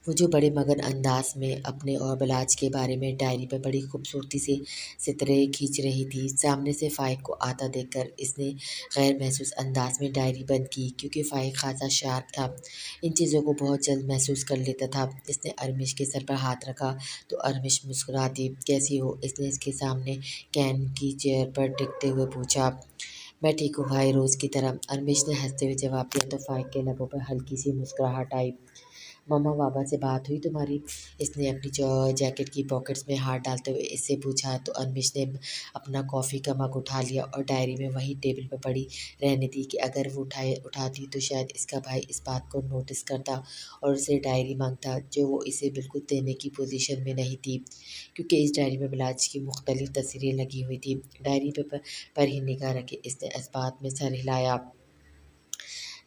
वो जो बड़े मगन अंदाज में अपने और बिलाज के बारे में डायरी पर बड़ी खूबसूरती से सितरे खींच रही थी। सामने से फ़ाइक को आता देखकर इसने गैर महसूस अंदाज में डायरी बंद की, क्योंकि फ़ाइक खासा शार्प था, इन चीज़ों को बहुत जल्द महसूस कर लेता था। इसने अरमिश के सर पर हाथ रखा तो अरमिश मुस्कुरा दी। कैसी हो? इसने इसके सामने कैन की चेयर पर टिकते हुए पूछा। मैं ठीक हूँ भाई, रोज़ की तरह, अरमिश ने हंसते हुए जवाब दिया तो फ़ाइक के लबों पर हल्की सी मुस्कुराहट आई। मम्मा पापा से बात हुई तुम्हारी? इसने अपनी जैकेट की पॉकेट्स में हाथ डालते हुए इससे पूछा तो अनमिश ने अपना कॉफ़ी का मग उठा लिया और डायरी में वहीं टेबल पर पड़ी रहने दी कि अगर वो उठाती तो शायद इसका भाई इस बात को नोटिस करता और उसे डायरी मांगता, जो वो इसे बिल्कुल देने की पोजीशन में नहीं थी, क्योंकि इस डायरी में बिलाज की मुख्तलिफ तस्वीरें लगी हुई थी। डायरी पर ही निगाह रखे इसने इस बात में सर हिलाया।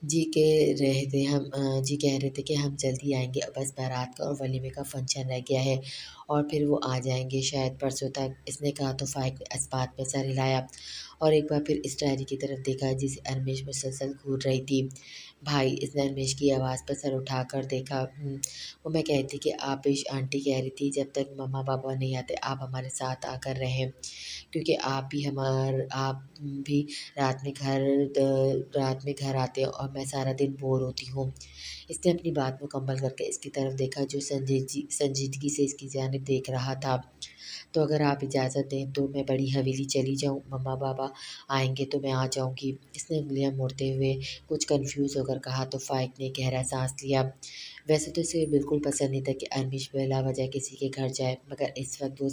जी कह रहे थे कि हम जल्दी आएँगे, बस बारात का और वलीमे का फंक्शन रह गया है और फिर वो आ जाएँगे शायद परसों तक। इसने कहा तो फ़ाइक ने इस बात पे सर हिलाया और एक बार फिर इस डायरी की तरफ देखा जिसे अरमिश मुसलसल घूर रही थी। भाई, इसने अरमिश की आवाज़ पर सर उठाकर देखा। वो मैं कहती कि आपिश आंटी कह रही थी जब तक मम्मा-पापा नहीं आते आप हमारे साथ आकर रहें, क्योंकि आप भी रात में घर आते हो और मैं सारा दिन बोर होती हूँ। इसने अपनी बात मुकम्मल करके इसकी तरफ देखा जो संजीदगी से इसकी जानिब देख रहा था। तो अगर आप इजाज़त दें तो मैं बड़ी हवेली चली जाऊँ, मम्मा पापा आएँगे तो मैं आ जाऊँगी। इसने उँगलियाँ मोड़ते हुए कुछ कन्फ्यूज़ होकर कहा तो फ़ाइक ने गहरा साँस लिया। वैसे तो इसे बिल्कुल पसंद नहीं था कि अरमिश बिला वजह किसी के घर जाए, मगर इस वक़्त वो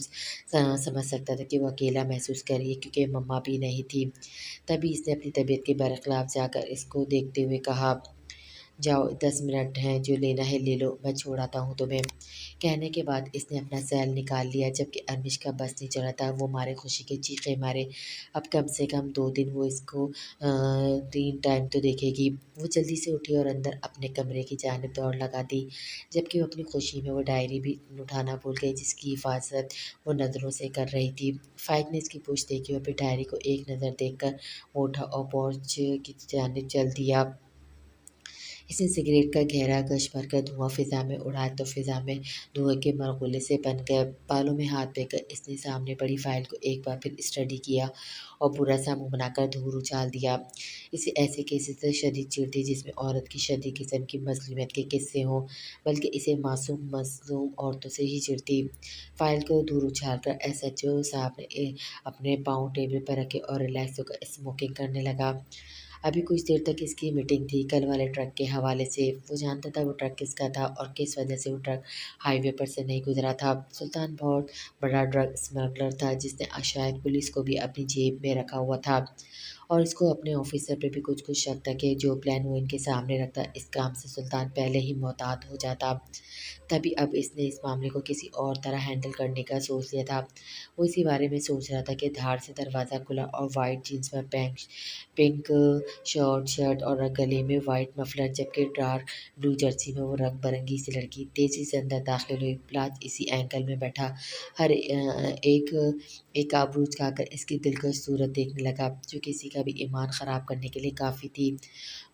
समझ सकता था कि वो अकेला महसूस कर रही है, क्योंकि मम्मा भी नहीं थी। तभी इसने अपनी तबीयत के बरखिलाफ़ जाकर इसको देखते हुए कहा, जाओ 10 मिनट हैं, जो लेना है ले लो, मैं छोड़ आता हूँ तुम्हें। कहने के बाद इसने अपना सेल निकाल लिया, जबकि अरमिश का बस नहीं चढ़ा था। वो मारे खुशी के चीखे मारे। अब कम से कम 2 दिन वो इसको 3 टाइम तो देखेगी। वो जल्दी से उठी और अंदर अपने कमरे की जानिब दौड़ लगा दी, जबकि वो अपनी खुशी में वो डायरी भी उठाना भूल गई जिसकी हिफाज़त वो नज़रों से कर रही थी। फ़ाइक ने इसकी पूछ देखी और फिर डायरी को एक नज़र देखकर वो उठा और पोर्च की जानिब चल दिया। इसने सिगरेट का गहरा गश भरकर धुआं फ़िज़ा में उड़ाया तो फ़िज़ा में धुएँ के मलगोले से बन गए। बालों में हाथ फेंकर इसने सामने पड़ी फ़ाइल को एक बार फिर स्टडी किया और बुरा-सा मुँह बनाकर धूल उछाल दिया। इसे ऐसे केसेज़ से शदीद चिढ़ थी जिसमें औरत की शदीद किस्म की मज़लूमियत के किस्से हों, बल्कि इसे मासूम मज़लूम औरतों से ही चिढ़ थी। फ़ाइल को दूर उछालकर एसएचओ साहब ने अपने पाँव टेबल पर रखे और रिलैक्स होकर स्मोकिंग करने लगा। अभी कुछ देर तक इसकी मीटिंग थी कल वाले ट्रक के हवाले से। वो जानता था वो ट्रक किसका था और किस वजह से वो ट्रक हाईवे पर से नहीं गुजरा था। सुल्तान बहुत बड़ा ड्रग स्मगलर था जिसने शायद पुलिस को भी अपनी जेब में रखा हुआ था और इसको अपने ऑफिसर पे भी कुछ शक था कि जो प्लान वो इनके सामने रखता, इस काम से सुल्तान पहले ही मोहतात हो जाता। तभी अब इसने इस मामले को किसी और तरह हैंडल करने का सोच लिया था। वो इसी बारे में सोच रहा था कि धार से दरवाज़ा खुला और वाइट जीन्स पर पिंक शॉर्ट शर्ट और गले में वाइट मफलर, जबकि डार्क ब्लू जर्सी में वो रंग-बिरंगी सी लड़की तेज़ी से अंदर दाखिल हुई। बिलाल इसी एंगल में बैठा एक आबरू उचकाकर इसकी दिलकश सूरत देखने लगा, जो किसी का भी ईमान ख़राब करने के लिए काफ़ी थी।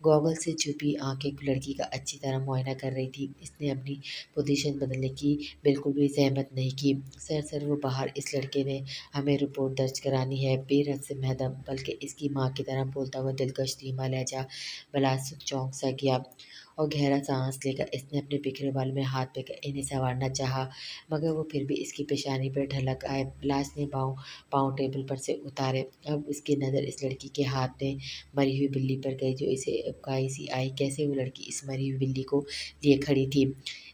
गॉगल से छुपी आँखें लड़की का अच्छी तरह मुआयना कर रही थी। इसने अपनी पोजीशन बदलने की बिल्कुल भी ज़हमत नहीं की। सर वो बाहर, इस लड़के ने हमें रिपोर्ट दर्ज करानी है, बेरहम से मैडम, बल्कि इसकी माँ की तरह बोलता हुआ दिलकश धीमा लहजा। बिलाल चौंक सा गया और गहरा सांस लेकर इसने अपने बिखरे बाल में हाथ फेंका इन्हें संवारना चाहा, मगर वो फिर भी इसकी पेशानी पर ढलक आए। बिलास ने पाँव टेबल पर से उतारे। अब उसकी नज़र इस लड़की के हाथ में मरी हुई बिल्ली पर गई जो इसे उबकाई सी आई। कैसे वो लड़की इस मरी हुई बिल्ली को लिए खड़ी थी?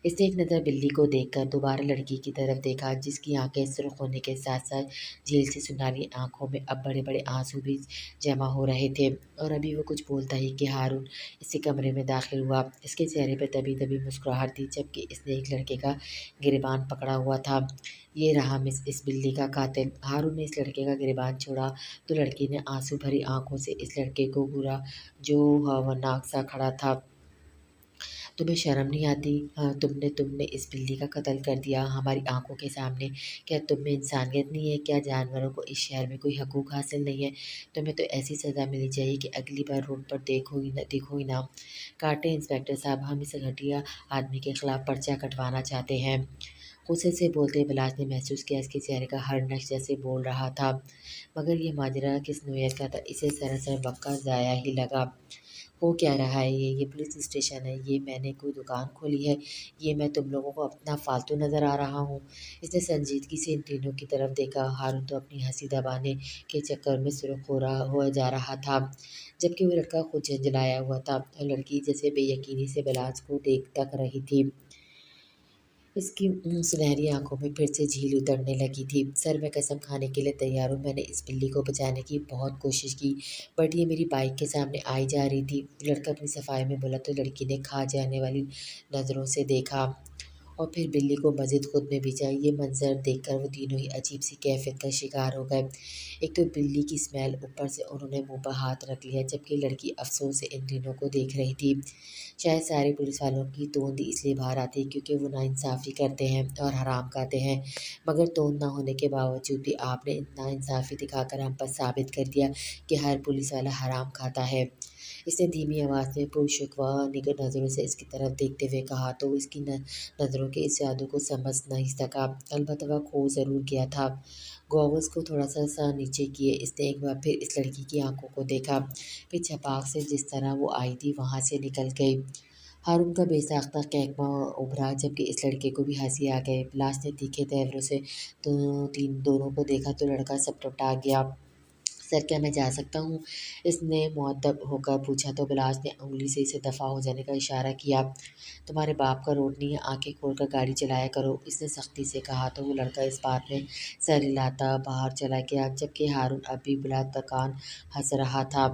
इसने एक नज़र बिल्ली को देखकर दोबारा लड़की की तरफ देखा, जिसकी आंखें सुर्ख होने के साथ-साथ झील सी सुनहरी आँखों में अब बड़े-बड़े आँसू भी जमा हो रहे थे। और अभी वो कुछ बोलता ही कि हारून इसी कमरे में दाखिल हुआ। इसके चेहरे पर दबी-दबी मुस्कुराहट थी, जबकि इसने एक लड़के का गिरबान पकड़ा हुआ था। ये रहा मिस इस बिल्ली का कातिल। हारून ने इस लड़के का गिरबान छोड़ा तो लड़की ने आँसू भरी आँखों से इस लड़के को घूरा जो हवनाक सा खड़ा था। तुम्हें शर्म नहीं आती? हाँ, तुमने तुमने इस बिल्ली का कत्ल कर दिया हमारी आंखों के सामने। क्या तुम में इंसानियत नहीं है? क्या जानवरों को इस शहर में कोई हकूक हासिल नहीं है? तुम्हें तो ऐसी सज़ा मिलनी चाहिए कि अगली बार रोड पर देखो ही ना। काटे इंस्पेक्टर साहब, हम इस घटिया आदमी के खिलाफ पर्चा कटवाना चाहते हैं। गुस्से से बोलते बिलास ने महसूस किया इसके चेहरे का हर नक्श जैसे बोल रहा था। मगर ये माजरा किस नोयत का था? इसे सरासर मक्का ज़ाया ही लगा। हो क्या रहा है ये पुलिस स्टेशन है? ये मैंने कोई दुकान खोली है? ये मैं तुम लोगों को अपना फालतू नज़र आ रहा हूँ? इसने संजीदगी से इन तीनों की तरफ देखा। हारून तो अपनी हंसी दबाने के चक्कर में सुर्ख हो जा रहा था, जबकि वो लड़का खुद झंझलाया हुआ था और लड़की जैसे बेयकीनी से बिलास को देख तक रही थी। इसकी सुनहरी आंखों में फिर से झील उतरने लगी थी। सर, मैं कसम खाने के लिए तैयार हूँ, मैंने इस बिल्ली को बचाने की बहुत कोशिश की, बट ये मेरी बाइक के सामने आई जा रही थी। लड़का अपनी सफाई में बोला तो लड़की ने खा जाने वाली नज़रों से देखा और फिर बिल्ली को मज़ीद खुद में भिजा। ये मंज़र देखकर वो तीनों ही अजीब सी कैफ़ियत का शिकार हो गए। एक तो बिल्ली की स्मेल, ऊपर से उन्होंने मुँह पर हाथ रख लिया, जबकि लड़की अफ़सोस से इन तीनों को देख रही थी। शायद सारे पुलिस वालों की तोंद इसलिए बाहर आती है क्योंकि वो नाइंसाफ़ी करते हैं और हराम खाते हैं। मगर तोंद ना होने के बावजूद भी आपने नाइंसाफ़ी दिखाकर हम पर साबित कर दिया कि हर पुलिस वाला हराम खाता है। इसने धीमी आवाज़ में पुरशुकवा निगर नज़रों से इसकी तरफ देखते हुए कहा, तो इसकी नज़रों के इस जादू को समझ नहीं सका। अलबत्ता वह खो ज़रूर गया था। गॉगल्स को थोड़ा सा नीचे किए इसने एक बार फिर इस लड़की की आंखों को देखा, फिर छपाक से जिस तरह वो आई थी वहाँ से निकल गई। हारून का बेसाख्ता कहकमा उभरा, जबकि इस लड़के को भी हंसी आ गई। लाश ने तीखे तेवरों से दोनों को देखा तो लड़का सपटा गया। सर, क्या मैं जा सकता हूँ? इसने मुअद्दब होकर पूछा तो बिलास ने उंगली से इसे दफ़ा हो जाने का इशारा किया। तुम्हारे बाप का रोड नहीं है, आंखें खोलकर गाड़ी चलाया करो, इसने सख्ती से कहा तो वो लड़का इस बात में सर हिलाता बाहर चला गया, जबकि हारून अब भी बुलातकान हंस रहा था।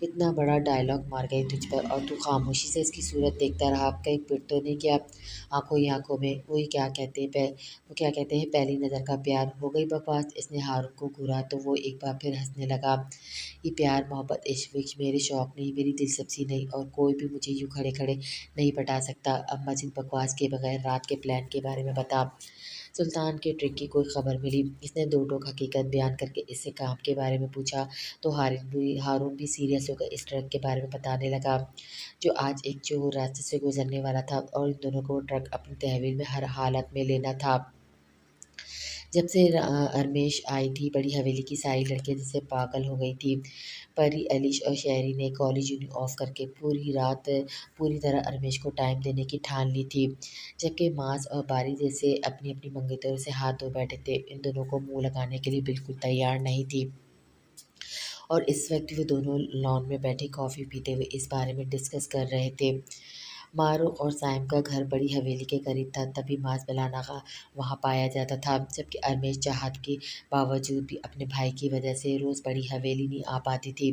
इतना बड़ा डायलॉग मार गई तुझ पर और तू खामोशी से इसकी सूरत देखता रहा, कहीं पिट तो नहीं किया? आंखों ही आंखों में वो क्या कहते हैं पहली नज़र का प्यार। हो गई बकवास, इसने हारून को घूरा तो वो एक बार फिर हंसने लगा। ये प्यार मोहब्बत इश्क विश्क मेरे शौक नहीं, मेरी दिलचस्पी नहीं, और कोई भी मुझे यूँ खड़े खड़े नहीं पटा सकता। अब मजीद बकवास के बगैर रात के प्लान के बारे में बता। सुल्तान के ट्रिक की कोई खबर मिली? इसने दो टोक हकीकत बयान करके इससे काम के बारे में पूछा तो हारून भी सीरियस होकर इस ट्रक के बारे में बताने लगा, जो आज एक चोर रास्ते से गुजरने वाला था और इन दोनों को ट्रक अपनी तहवील में हर हालत में लेना था। जब से अरमेश आई थी, बड़ी हवेली की सारी लड़कियां जैसे पागल हो गई थी। परी, अलीश और शहरी ने कॉलेज यूनियन ऑफ करके पूरी रात पूरी तरह अरमेश को टाइम देने की ठान ली थी, जबकि मास और बारी जैसे अपनी अपनी मंगेतरों से हाथ धो बैठे थे, इन दोनों को मुंह लगाने के लिए बिल्कुल तैयार नहीं थी। और इस वक्त वे दोनों लॉन में बैठे कॉफ़ी पीते हुए इस बारे में डिस्कस कर रहे थे। मारू और साइम का घर बड़ी हवेली के करीब था, तभी मांस बनाना का वहाँ पाया जाता था, जबकि अरमेश चाहत के बावजूद भी अपने भाई की वजह से रोज़ बड़ी हवेली नहीं आ पाती थी।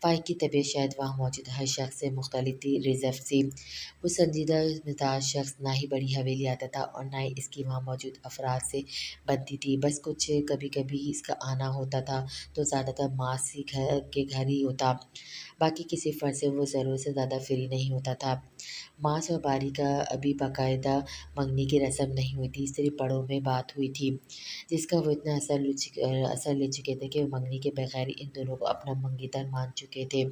फ़ाइक की तबीयत शायद वहाँ मौजूद हर शख्स से मुख्तलिफ थी, रिज़र्व सी। वो संजीदा मिजाज शख्स ना ही बड़ी हवेली आता था और ना ही इसकी वहाँ मौजूद अफराद से बनती थी। बस कुछ कभी कभी इसका आना होता था तो ज़्यादातर मासी घर ही होता, बाकी किसी फ़र्द से वो ज़रूरत से ज़्यादा फ्री नहीं होता था। मांस और बारी का अभी बाकायदा मंगनी की रस्म नहीं हुई थी, सिर्फ बड़ों में बात हुई थी, जिसका वो इतना असर ले चुके थे कि वो मंगनी के बगैर ही इन दोनों को अपना मंगीदार मान चुके थे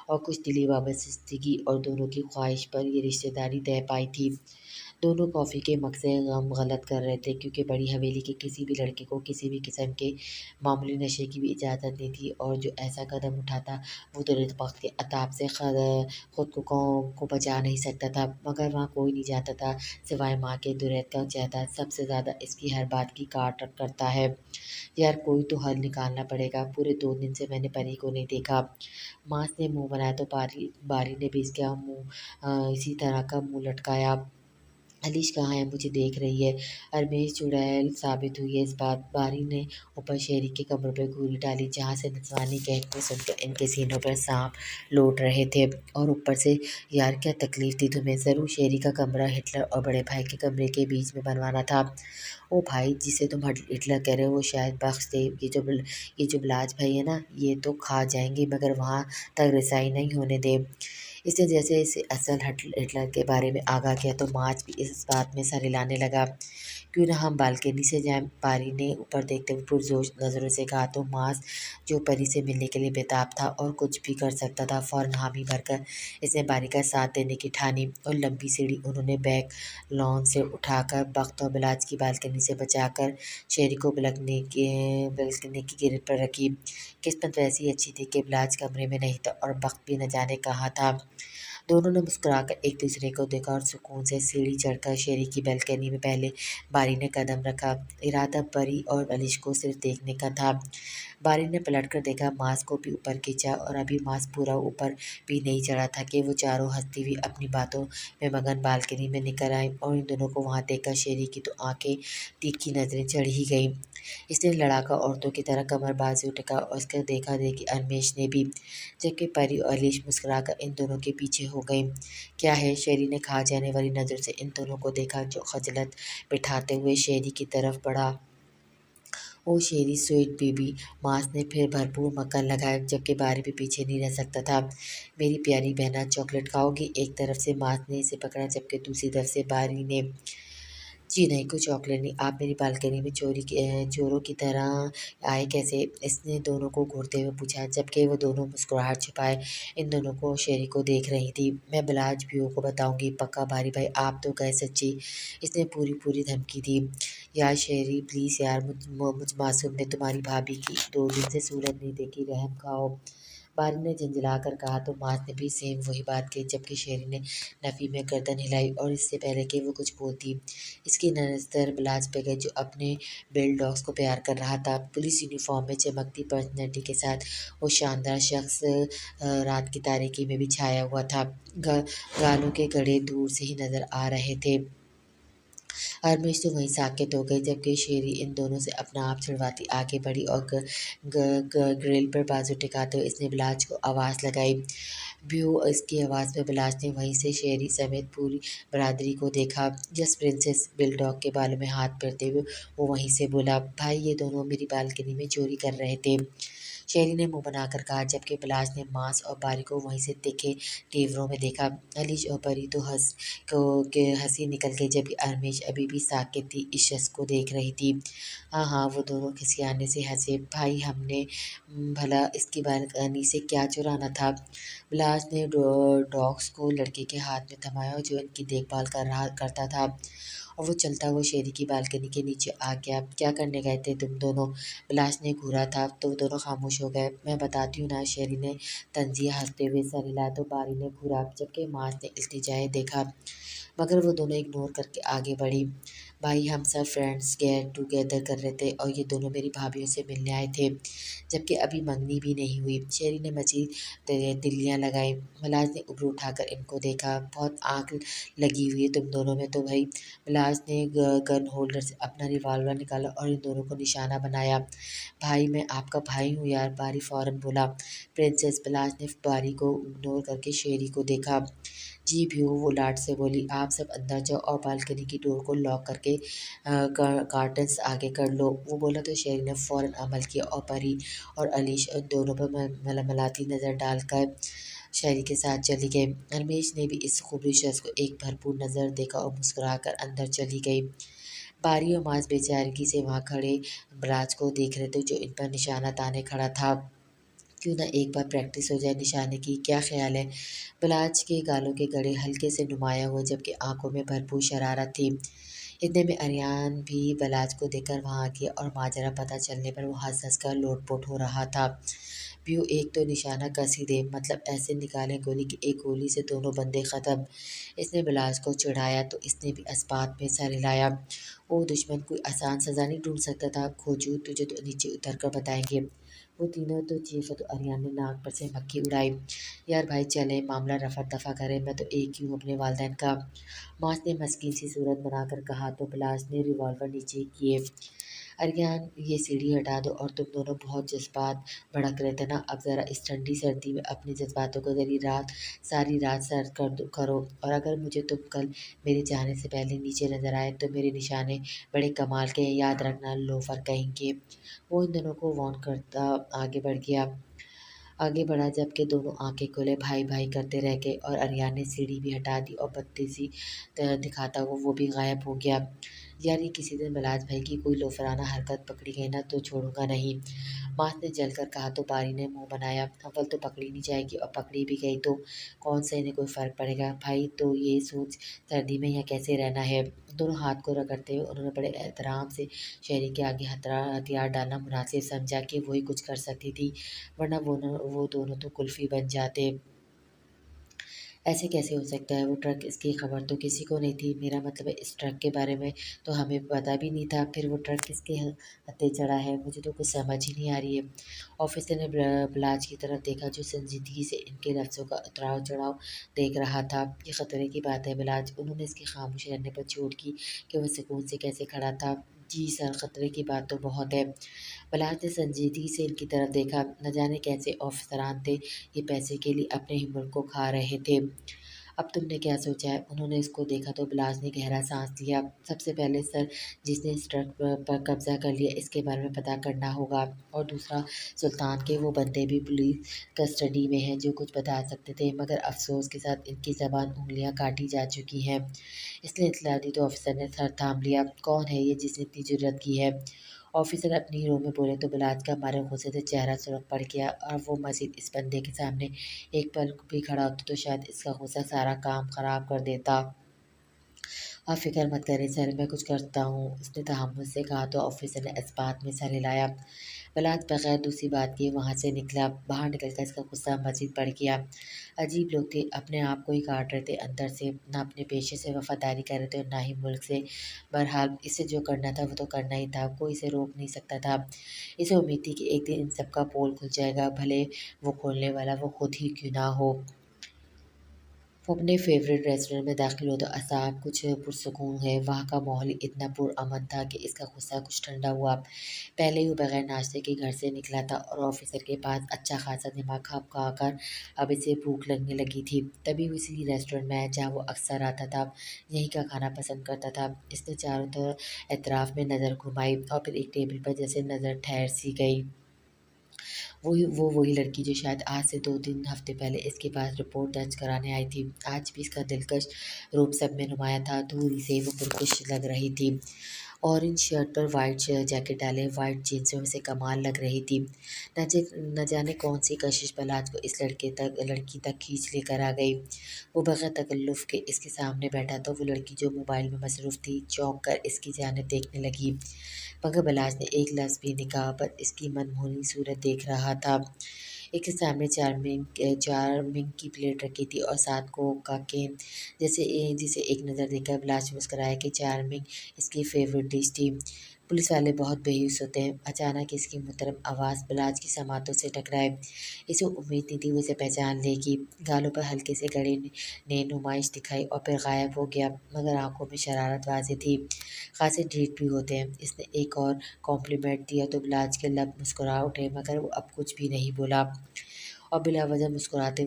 और कुछ दिली वाबस्तगी और दोनों की ख्वाहिश पर ये रिश्तेदारी तय पाई थी। दोनों कॉफ़ी के मग से गम गलत कर रहे थे क्योंकि बड़ी हवेली के किसी भी लड़के को किसी भी किस्म के मामूली नशे की भी इजाज़त नहीं थी, और जो ऐसा कदम उठाता वो तुरंत वक्त के अताप से खुद को बचा नहीं सकता था। मगर वहाँ कोई नहीं जाता था सिवाय माँ के दुरैत का चहता, सबसे ज़्यादा इसकी हर बात की काट करता है। यार, कोई तो हल निकालना पड़ेगा, पूरे 2 दिन से मैंने परी को नहीं देखा। मांस ने मुंह बनाया तो बारी बारी ने भी इसका मुंह इसी तरह का मुंह लटकाया। अलीश कहाँ है? मुझे देख रही है। रमेश चुड़ैल साबित हुई है इस बात। बारी ने ऊपर शेरी के कमरों पर घूरी डाली, जहाँ से नसवानी कहते सुनकर इनके सीनों पर सांप लौट रहे थे। और ऊपर से, यार क्या तकलीफ थी तुम्हें? ज़रूर शेरी का कमरा हिटलर और बड़े भाई के कमरे के बीच में बनवाना था। ओ भाई, जिसे तुम हिटलर कह रहे हो वो शायद बख्श दे। ये जो बिलाज भाई है ना, ये तो खा जाएंगे मगर वहाँ तक रसाई नहीं होने दे। इसने जैसे इसे असल हिटलर के बारे में आगाह किया तो मार्च भी इस बात में सर हिलाने लगा। क्यों ना हम बालकनी से जाएं, पारी ने ऊपर देखते हुए पुरजोश नज़रों से कहा तो मार्स जो परी से मिलने के लिए बेताब था और कुछ भी कर सकता था फौरन हामी भरकर इसने बारी का साथ देने की ठानी और लंबी सीढ़ी उन्होंने बैग लॉन से उठाकर बख्त और बिलाज की बालकनी से बचाकर शेरी को बिलकने की गिरद पर रखी। किस्मत वैसी अच्छी थी कि बिलाज कमरे में नहीं था और बख्त भी न जाने कहाँ था। दोनों ने मुस्कुराकर एक दूसरे को देखा और सुकून से सीढ़ी चढ़कर शेरी की बालकनी में पहले बारी ने कदम रखा। इरादा परी और अलिश को सिर्फ देखने का था। बारी ने पलटकर देखा, मांस को भी ऊपर खींचा और अभी मांस पूरा ऊपर भी नहीं चढ़ा था कि वो चारों हंसती हुई अपनी बातों में मगन बालकनी में निकल आई और इन दोनों को वहां देखकर शेरी की तो आंखें तीखी नजरें चढ़ ही गईं। इसने लड़ाका औरतों की तरह कमर बाजू टिका और उसका देखा देखी अनमेश ने भी, जबकि परी और अलीश मुस्कुराकर इन दोनों के पीछे हो गई। क्या है? शेरी ने खा जाने वाली नज़र से इन दोनों को देखा जो खजलत बिठाते हुए शेरी की तरफ बढ़ा। ओ शेरी स्वीट बेबी, मांस ने फिर भरपूर मक्खन लगाया जबकि बारी भी पीछे नहीं रह सकता था। मेरी प्यारी बहना, चॉकलेट खाओगी? एक तरफ से मांस ने इसे पकड़ा जबकि दूसरी तरफ से बारी ने। जी नहीं, कोई चॉकलेट नहीं। आप मेरी बालकनी में चोरों की तरह आए कैसे? इसने दोनों को घूरते हुए पूछा जबकि वो दोनों मुस्कुराहट छिपाए इन दोनों को शेरी को देख रही थी। मैं बिलाज भीओ को बताऊंगी पक्का बारी भाई, आप तो गए सच्ची। इसने पूरी पूरी धमकी दी। यार शेरी प्लीज़ यार, मुझ मासूम ने तुम्हारी भाभी की 2 दिन से सूरत नहीं देखी, रहम खाओ। बारी ने झंझलाकर कहा तो मास ने भी सेम वही बात कही जबकि शेरी ने नफ़ी में गर्दन हिलाई और इससे पहले कि वो कुछ बोलती इसकी नज़र बिलाज पे गई जो अपने बेल डॉग्स को प्यार कर रहा था। पुलिस यूनिफॉर्म में चमकती पर्सनैलिटी के साथ वो शानदार शख्स रात की तारीकी में भी छाया हुआ था। गालों के गड़े दूर से ही नजर आ रहे थे। हरमेश तो वहीं साकेत हो गई जबकि शेरी इन दोनों से अपना आप छिड़वाती आगे बढ़ी और ग्रिल पर बाजू टिकाते हुए इसने बिलाज को आवाज़ लगाई। ब्यू, इसकी आवाज़ में बिलाज ने वहीं से शेरी समेत पूरी बरादरी को देखा। जस प्रिंसेस बिलडॉग के बालों में हाथ फेरते हुए वो वहीं से बोला, भाई ये दोनों मेरी बालकनी में चोरी कर रहे थे। शेरी ने मुंह बनाकर कहा जबकि बिलाज ने मांस और बारी को वहीं से तीखे तेवरों में देखा। अलीश और परी तो हंसी निकल गई जबकि अरमेश अभी भी साकित थी इस शख्स को देख रही थी। हाँ हाँ, वो दोनों खिसियाने से हंसे। भाई हमने भला इसकी बालकनी से क्या चुराना था? बिलाज ने डॉग्स को लड़के के हाथ में थमाया जो इनकी देखभाल करता था और वो चलता हुआ शेरी की बालकनी के नीचे आ गया। क्या करने गए थे तुम दोनों? बिलास ने घूरा था तो दोनों खामोश हो गए। मैं बताती हूँ ना, शेरी ने तंजिया हंसते हुए सर हिलाया तो बारी ने घूरा जबकि मांस ने इल्तिजाए देखा मगर वो दोनों इग्नोर करके आगे बढ़ी। भाई हम सब फ्रेंड्स गेट टुगेदर कर रहे थे और ये दोनों मेरी भाभीयों से मिलने आए थे जबकि अभी मंगनी भी नहीं हुई। शेरी ने मची तिल्लियाँ लगाई। मलाज ने उबरू उठाकर इनको देखा। बहुत आँख लगी हुई है तुम दोनों में तो भाई। मलाज ने गन होल्डर से अपना रिवॉल्वर निकाला और इन दोनों को निशाना बनाया। भाई मैं आपका भाई हूँ यार, बारी फौरन बोला। प्रिंसेस बिलाज ने बारी को इग्नोर करके शेरी को देखा। जी भी वो लाड से बोली, आप सब अंदर जाओ और बालकनी की डोर को लॉक करके कार्टन्स आगे कर लो। वो बोला तो शेरी ने फ़ौरन अमल किया और परी और अलीश उन दोनों पर मलमलाती नज़र डालकर शेरी के साथ चली गई। रमेश ने भी इस खूबी शख्स को एक भरपूर नज़र देखा और मुस्कुराकर अंदर चली गई। बारी और मांस बेचारगी से वहाँ खड़े बराज को देख रहे थे जो इन पर निशाना ताने खड़ा था। क्यों ना एक बार प्रैक्टिस हो जाए निशाने की, क्या ख्याल है? बिलाज के गालों के गड़े हल्के से नुमाया हुए जबकि आंखों में भरपूर शरारत थी। इतने में अरियान भी बिलाज को देखकर वहां आ गया और माजरा पता चलने पर वो हंस हंस कर लोटपोट हो रहा था। व्यू, एक तो निशाना कस ही दे, मतलब ऐसे निकाले गोली की एक गोली से दोनों बंदे ख़त्म। इसने बिलाज को चिढ़ाया तो इसने भी अस्पात में सर हिलाया। ओ दुश्मन कोई आसान सज़ा नहीं ढूंढ सकता था? खोजू तुझे तो नीचे उतर कर बताएंगे। वो तीनों तो चीखे तो अरियान ने नाक पर से मक्खी उड़ाई। यार भाई चले, मामला रफा दफा करें, मैं तो एक ही हूँ अपने वालदैन का। मास ने मस्कीन सी सूरत बनाकर कहा तो बिलास ने रिवॉल्वर नीचे किए। अरियान ये सीढ़ी हटा दो और तुम दोनों बहुत जज्बात भड़क रहे थे ना, अब ज़रा इस ठंडी सर्दी में अपने जज्बातों को जरी सारी रात सर करो और अगर मुझे तुम कल मेरे जाने से पहले नीचे नजर आए तो मेरे निशाने बड़े कमाल के हैं, याद रखना लोफर कहेंगे। वो इन दोनों को वार्न करता आगे बढ़ गया। आगे बढ़ा जबकि दोनों आंखें खोले भाई भाई करते रह गए और अरियान ने सीढ़ी भी हटा दी और बत्ती सी दिखाता हुआ वो भी गायब हो गया। यार ये किसी दिन बलाज भाई की कोई लोफराना हरकत पकड़ी गई ना तो छोड़ूंगा नहीं। मांस ने जलकर कहा तो पारी ने मुंह बनाया। अव्वल तो पकड़ी नहीं जाएगी और पकड़ी भी गई तो कौन से इन्हें कोई फर्क पड़ेगा भाई। तो ये सोच सर्दी में यहाँ कैसे रहना है। दोनों हाथ को रगड़ते हुए उन्होंने बड़े एहतराम से शहरी के आगे हथियार डालना मुनासिब समझा कि वही कुछ कर सकती थी, वरना वो दोनों तो कुल्फी बन जाते। ऐसे कैसे हो सकता है। वो ट्रक, इसकी खबर तो किसी को नहीं थी। मेरा मतलब है इस ट्रक के बारे में तो हमें पता भी नहीं था। फिर वो ट्रक किसके हत्थे चढ़ा है, मुझे तो कुछ समझ ही नहीं आ रही है। ऑफिसर ने ब्लाज की तरफ देखा जो संजीदगी से इनके लफ्ज़ों का उतराव चढ़ाव देख रहा था। ये खतरे की बात है ब्लाज। उन्होंने इसके खामोश रहने पर चोट की कि वह सुकून से कैसे खड़ा था। जी सर, खतरे की बात तो बहुत है। बलाज ने संजीदगी से इनकी तरफ देखा। न जाने कैसे अफसरान थे, ये पैसे के लिए अपने ही मुल्क को खा रहे थे। अब तुमने क्या सोचा है। उन्होंने इसको देखा तो बिलास ने गहरा सांस लिया। सबसे पहले सर, जिसने इस ट्रक पर कब्जा कर लिया इसके बारे में पता करना होगा। और दूसरा, सुल्तान के वो बंदे भी पुलिस कस्टडी में हैं जो कुछ बता सकते थे, मगर अफसोस के साथ इनकी जबान उंगलियां काटी जा चुकी हैं। इसलिए इतला दी तो ऑफिसर ने सर थाम लिया। कौन है ये जिसने इतनी जुर्रत की है। ऑफिसर अपनी रो में बोले तो बिलाज का मारे गुस्से से चेहरा सुर्ख पड़ गया। और वो मजीद इस बंदे के सामने एक पल भी खड़ा होता तो शायद इसका गुस्सा सारा काम खराब कर देता। आप फिक्र मत करें सर, मैं कुछ करता हूँ, उसने तहम्मुल से कहा तो ऑफिसर ने इस बात में सर हिलाया। बलात बगैर दूसरी बात किए वहाँ से निकला। बाहर निकलकर इसका गुस्सा मजीद बढ़ गया। अजीब लोग थे, अपने आप को ही काट रहे थे अंदर से। ना अपने पेशे से वफादारी कर रहे थे और ना ही मुल्क से। बहरहाल इसे जो करना था वो तो करना ही था, कोई इसे रोक नहीं सकता था। इसे उम्मीद थी कि एक दिन इन सबका पोल खुल जाएगा, भले वो खोलने वाला वो खुद ही क्यों ना हो। वो अपने फेवरेट रेस्टोरेंट में दाखिल होता असाब कुछ पुरसकून है। वहाँ का माहौल इतना पुरअमन था कि इसका गुस्सा कुछ ठंडा हुआ। पहले ही वो बगैर नाश्ते के घर से निकला था और ऑफिसर के पास अच्छा खासा दिमाग खा खाकर अब इसे भूख लगने लगी थी। तभी वो इसी रेस्टोरेंट में आया जहाँ वो अक्सर आता था, यहीं का खाना पसंद करता था। इसने चारों तरफ एतराफ़ में नज़र घुमाई और फिर एक टेबल पर जैसे नज़र ठहर सी गई। वही लड़की जो शायद आज से 2-3 हफ्ते पहले इसके पास रिपोर्ट दर्ज कराने आई थी। आज भी इसका दिलकश रूप सब में नुमाया था। दूरी से वो पुरकश लग रही थी। ऑरेंज शर्ट पर वाइट जैकेट डाले वाइट जीन्स में से कमाल लग रही थी। न जाने कौन सी कशिश बलाज को इस लड़की तक खींच लेकर आ गई। वो बगैर तकल्लुफ़ के इसके सामने बैठा तो वो लड़की जो मोबाइल में मसरूफ़ थी चौंक कर इसकी जानिब देखने लगी। मगर बलाज ने एक लफ्ज़ भी निकाह पर इसकी मनमोहनी सूरत देख रहा था। एक सामने चारमिंग की प्लेट रखी थी और साथ कोक का केन, जिसे एक नज़र देखकर बिलास मुस्कुराया कि चारमिंग इसकी फेवरेट डिश थी। पुलिस वाले बहुत बेहिस होते हैं। अचानक इसकी मुहतरम आवाज़ बिलाज की समातों से टकराए। इसे उम्मीद नहीं थी वो इसे पहचान लेगी। गालों पर हल्के से गले ने नुमाइश दिखाई और फिर गायब हो गया, मगर आंखों में शरारत वाज़ेह थी। खासे ढीठ भी होते हैं। इसने एक और कॉम्प्लीमेंट दिया तो बिलाज के लब मुस्कुरा उठे, मगर वो अब कुछ भी नहीं बोला। और बिला वजह मुस्कुराते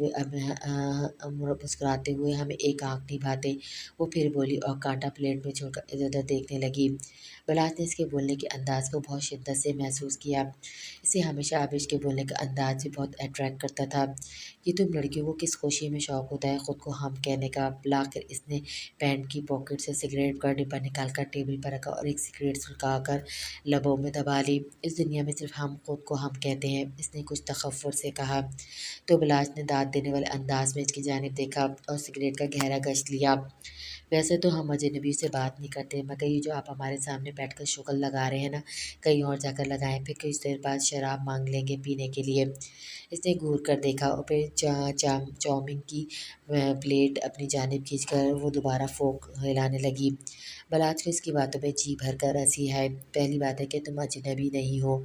हुए हमें एक आंख निभाते वो फिर बोली और कांटा प्लेट में छोड़कर इधर उधर देखने लगी। बलात ने इसके बोलने के अंदाज को बहुत शिद्दत से महसूस किया। इसे हमेशा आबिश के बोलने का अंदाज भी बहुत अट्रैक्ट करता था। ये तुम लड़कियों को किस खुशी में शौक होता है खुद को हम कहने का। बुलाकर इसने पैंट की पॉकेट से सिगरेट का डिब्बा निकाल कर टेबल पर रखा और एक सिगरेट सुलगाकर लबों में दबा ली। इस दुनिया में सिर्फ हम खुद को हम कहते हैं, इसने कुछ तकव्वुर से कहा। तो बिलास ने दाद देने वाले अंदाज में इसकी जानिब देखा और सिगरेट का गहरा गश्त लिया। वैसे तो हम अजनबी से बात नहीं करते, मगर ये जो आप हमारे सामने बैठकर शुक्ल लगा रहे हैं ना, कहीं और जाकर लगाएं, फिर कुछ देर बाद शराब मांग लेंगे पीने के लिए। इसने घूर कर देखा और फिर चाउमीन की प्लेट अपनी जानिब खींचकर वो दोबारा फोक हिलाने लगी। बलाज को इसकी बातों पे जी भर कर हंसी है। पहली बात है कि तुम अजनबी नहीं हो।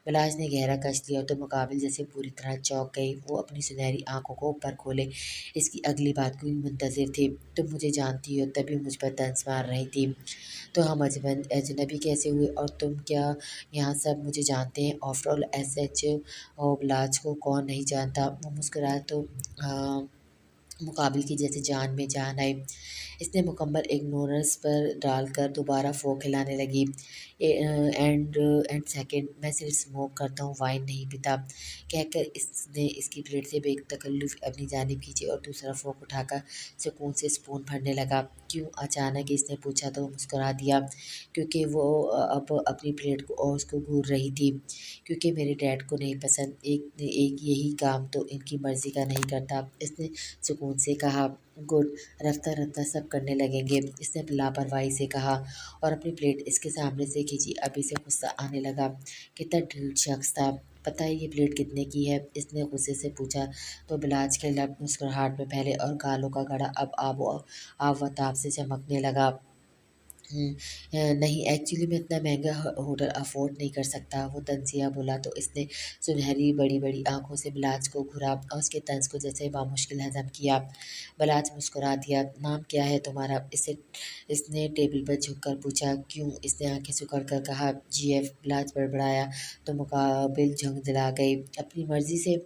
बलाज ने गहरा कश लिया तो मुकाबिल जैसे पूरी तरह चौंक गई। वो अपनी सुनहरी आंखों को ऊपर खोले इसकी अगली बात को ही मुंतज़िर थी। तुम मुझे जानती हो तभी मुझ पर तंज मार रही थी। तो हम अजनबी कैसे हुए और तुम क्या यहाँ सब मुझे जानते हैं। After all S H O बलाज को कौन नहीं जानता। वो मुस्कुराया तो मुकाबिल की जैसे जान में जान आए। इसने मुकम्मल इग्नोरेंस पर डालकर दोबारा फ़ोक हिलाने लगी। एंड सेकंड, मैं सिर्फ स्मोक करता हूँ, वाइन नहीं पीता, कहकर इसने इसकी प्लेट से बेतकल्लुफ़ अपनी जानिब खींची और दूसरा फ़ोक उठाकर सुकून से स्पून भरने लगा। क्यों? अचानक इसने पूछा तो मुस्कुरा दिया, क्योंकि वो अब अपनी प्लेट को और उसको घूर रही थी। क्योंकि मेरे डैड को नहीं पसंद, एक एक यही काम तो इनकी मर्ज़ी का नहीं करता, इसने सुकून से कहा। गुड, रफ्ता रफ्ता सब करने लगेंगे, इसने लापरवाही से कहा और अपनी प्लेट इसके सामने से खींची। अभी से गुस्सा आने लगा। कितना ढीठ शख्स था। पता है ये प्लेट कितने की है? इसने गुस्से से पूछा तो बिलाज के लब मुस्कुराहट में फैले और गालों का गड़ा अब आब व ताब से चमकने लगा। नहीं, एक्चुअली मैं इतना महँगा होटल अफ़ोर्ड नहीं कर सकता, वो तंज़िया बोला तो इसने सुनहरी बड़ी-बड़ी आँखों से बिलाज को घूरा और उसके तंज़ को जैसे बामुश्किल हज़म किया। बिलाज मुस्कुरा दिया। नाम क्या है तुम्हारा? इसने टेबल पर झुककर पूछा। क्यों? इसने आँखें सिकुड़ कर कहा। जीएफ। बिलाज बड़बड़ाया तो मुकाबिल झुँझला गई। अपनी मर्ज़ी से?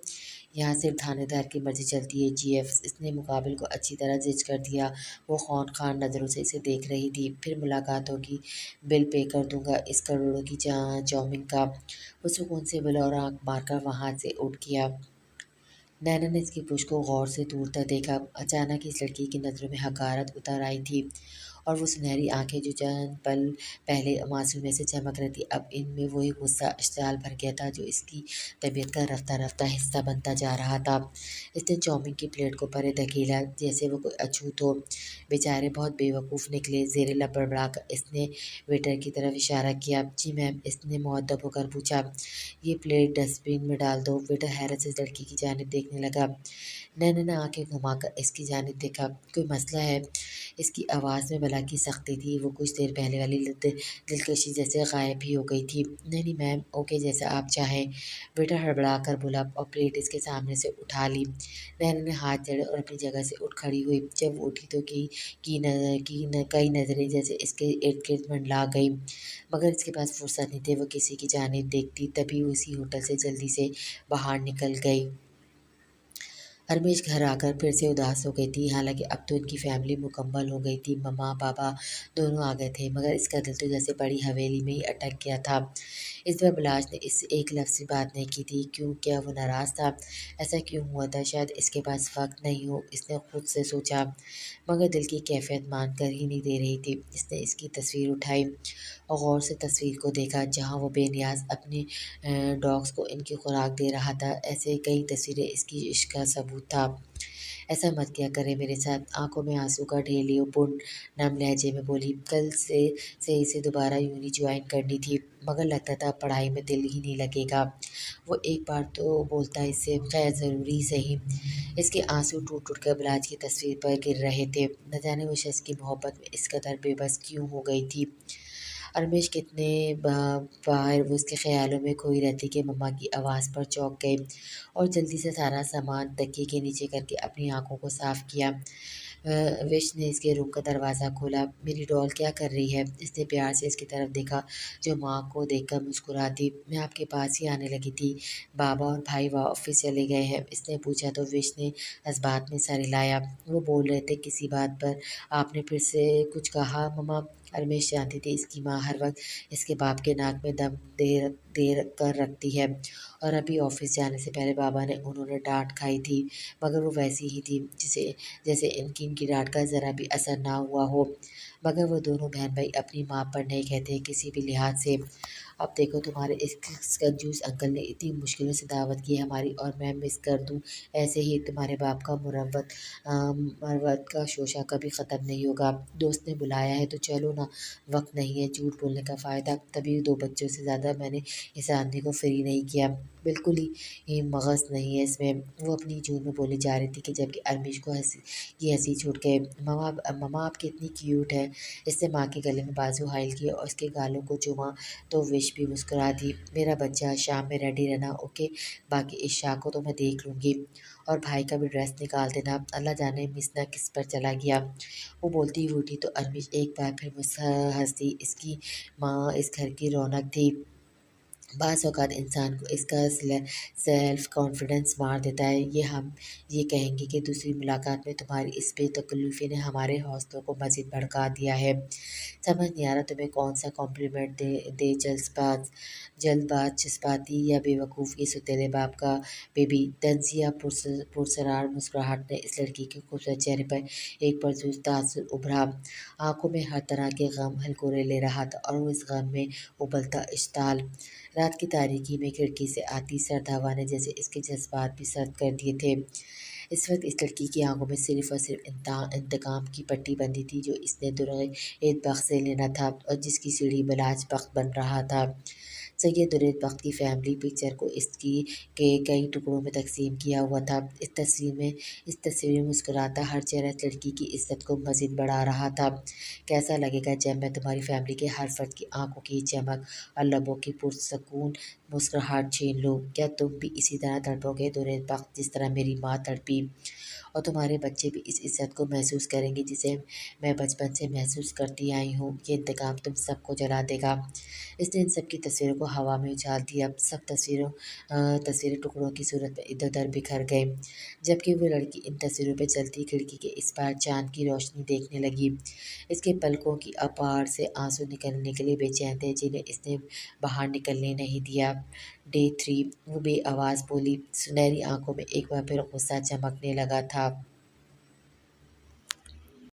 यहाँ सिर्फ थानेदार की मर्ज़ी चलती है, जीएफ। इसने मुकाबिल को अच्छी तरह ज़िज कर दिया। वो खौफ़नाक नज़रों से इसे देख रही थी। फिर मुलाकात होगी, बिल पे कर दूँगा इस करोड़ों की चाउमीन का। वो सुकून से बोला और आँख मारकर वहाँ से उठ गया। नैना ने इसकी पुश्त को गौर से दूर तक देखा। अचानक इस लड़की की नज़रों में हकारत उतर आई थी और वो सुनहरी आंखें जो चंद पल पहले मासूमियत से चमक रही थी, अब इनमें वही गुस्सा इश्ताल भर गया था जो इसकी तबीयत का रफ्ता रफ्ता हिस्सा बनता जा रहा था। इसने चाउमीन की प्लेट को परे धकेला जैसे वो कोई अछूत हो। बेचारे बहुत बेवकूफ़ निकले। ज़ेरे लब बड़बड़ाकर इसने वेटर की तरफ इशारा किया। जी मैम, इसने मुअद्दब होकर पूछा। ये प्लेट डस्टबिन में डाल दो। वेटर हैरत से लड़की की जानिब देखने लगा। नैना ने आंखें घुमाकर इसकी जानिब देखा। कोई मसला है? इसकी आवाज़ में भला की सख्ती थी। वो कुछ देर पहले वाली दिलकशी जैसे गायब ही हो गई थी। नहीं नहीं मैम, ओके, जैसा आप चाहें, वेटर हड़बड़ा कर बोला और प्लेट इसके सामने से उठा ली। नैना ने हाथ जड़े और अपनी जगह से उठ खड़ी हुई। जब वो उठी तो कई नज़रें जैसे इसके इर्द गिर्द मंडला गई, मगर इसके पास फुर्सत नहीं थी वो किसी की जानिब देखती। तभी उसी होटल से जल्दी से बाहर निकल गई। हरमेश घर आकर फिर से उदास हो गई थी। हालांकि अब तो इनकी फैमिली मुकम्मल हो गई थी, मम्मा पापा दोनों आ गए थे, मगर इसका दिल तो जैसे बड़ी हवेली में ही अटक गया था। इस बार बिलास ने इससे एक लफ्ज़ भी बात नहीं की थी। क्यों? क्या वो नाराज़ था? ऐसा क्यों हुआ था? शायद इसके पास वक्त नहीं हो, इसने खुद से सोचा, मगर दिल की कैफियत मान कर ही नहीं दे रही थी। इसने इसकी तस्वीर उठाई और गौर से तस्वीर को देखा जहाँ वो बेनियाज अपने डॉग्स को इनकी खुराक दे रहा था। ऐसे कई तस्वीरें इसकी इश्क का सबूत था। ऐसा मत किया करे मेरे साथ। आंखों में आंसू का ढेर लिए पूर्ण नम लहजे में बोली। कल से इसे दोबारा यूनी ज्वाइन करनी थी, मगर लगता था पढ़ाई में दिल ही नहीं लगेगा। वो एक बार तो बोलता इससे, खैर ज़रूरी सही। इसके आंसू टूट टूट कर बिलाज की तस्वीर पर गिर रहे थे। न जाने वो शख्स की मोहब्बत में इस कदर बेबस क्यों हो गई थी। रमेश कितने बार वो उसके ख़्यालों में खोई रहती कि मम्मा की आवाज़ पर चौंक गई और जल्दी से सारा सामान तकिए के नीचे करके अपनी आँखों को साफ़ किया। विश ने इसके रूम का दरवाज़ा खोला। मेरी डॉल क्या कर रही है? इसने प्यार से इसकी तरफ देखा जो माँ को देखकर मुस्कुरा दी। मैं आपके पास ही आने लगी थी। बाबा और भाई ऑफिस चले गए हैं, इसने पूछा तो विश ने जज्बात में सर हिलाया। वो बोल रहे थे किसी बात पर, आपने फिर से कुछ कहा मम्मा? रमेश जानती थी इसकी माँ हर वक्त इसके बाप के नाक में दम दे कर रखती है और अभी ऑफिस जाने से पहले बाबा ने उन्होंने डांट खाई थी, मगर वो वैसी ही थी जैसे इनकी डांट का ज़रा भी असर ना हुआ हो। मगर वो दोनों बहन भाई अपनी माँ पर नहीं कहते किसी भी लिहाज से। अब देखो तुम्हारे इस कंजूस अंकल ने इतनी मुश्किलों से दावत की है हमारी, और मैं मिस कर दूँ। ऐसे ही तुम्हारे बाप का मरवत का शोशा कभी ख़त्म नहीं होगा। दोस्त ने बुलाया है तो चलो ना, वक्त नहीं है झूठ बोलने का फ़ायदा। तभी 2 बच्चों से ज़्यादा मैंने इस आदमी को फ्री नहीं किया। बिल्कुल ही मगज़ नहीं है इसमें। वो अपनी जून में बोली जा रही थी कि जबकि अरमीश को हंसी छूट गई। मम्मा आप कितनी क्यूट है। इसने माँ के गले में बाजू हाइल किया और उसके गालों को चूमा तो विश भी मुस्कुरा दी। मेरा बच्चा, शाम में रेडी रहना, ओके? बाकी इशा को तो मैं देख लूँगी। और भाई का भी ड्रेस निकाल देना। अल्लाह जाने मिस ना किस पर चला गया। वो बोलती हुई उठी तो अरमीश एक बार फिर हंस दी। इसकी माँ इस घर की रौनक थी, बाज़ औक़ात इंसान को इसका सेल्फ कॉन्फिडेंस मार देता है। हम ये कहेंगे कि दूसरी मुलाकात में तुम्हारी इस बेतकल्लुफ़ी ने हमारे हौसलों को मज़ीद भड़का दिया है। समझ नहीं आ रहा तुम्हें कौन-सा कॉम्प्लीमेंट दे जल्दबाज़, जज़्बाती या बेवकूफ़। ये सौतेले बाप का बेबी। तंज़िया पुरस्रार मुस्कुराहट ने इस लड़की के खूबसूरत चेहरे पर एक पुरजोश तासुर उभरा। आँखों में हर तरह के गम हिलोरे ले रहा था और वो इस गम में उबलता इश्ताल। रात की तारीकी में खिड़की से आती सर्द हवा ने जैसे इसके जज़्बात भी सर्द कर दिए थे। इस वक़्त इस लड़की की आँखों में सिर्फ़ और सिर्फ़ इंतकाम की पट्टी बंधी थी, जो इसने दुर्ग-ए बख्त से लेना था और जिसकी सीढ़ी मिलाज बख्त बन रहा था। सैयद दुर्ग बख्त की फैमिली पिक्चर को इसकी के कई टुकड़ों में तक़सीम किया हुआ था। इस तस्वीर में मुस्कुराता हर चेहरा इस लड़की की इज़्ज़त को मज़ीद बढ़ा रहा था। कैसा लगेगा जब मैं तुम्हारी फैमिली के हर फ़र्द की आँखों की चमक और लबों की पुरसकून मुस्कुराहट छीन लूँ? क्या तुम भी इसी तरह तड़पोगे दुर्ग बख्त, जिस तरह मेरी माँ तड़पी? और तुम्हारे बच्चे भी इस इज़्ज़त को महसूस करेंगे जिसे मैं बचपन से महसूस करती आई हूँ। ये इंतकाम तुम सबको जला देगा। इसने इन सब की तस्वीरों को हवा में उछाल दिया। सब तस्वीरें टुकड़ों की सूरत में इधर-उधर बिखर गईं। जबकि वो लड़की इन तस्वीरों पे चलती खिड़की के इस पार चाँद की रोशनी देखने लगी। इसके पलकों की अपार से आँसू निकलने के लिए बेचैन थे, जिन्हें इसने बाहर निकलने नहीं दिया। डे 3 वो बेआवाज़ बोली। सुनहरी आँखों में एक बार फिर गुस्सा चमकने लगा था।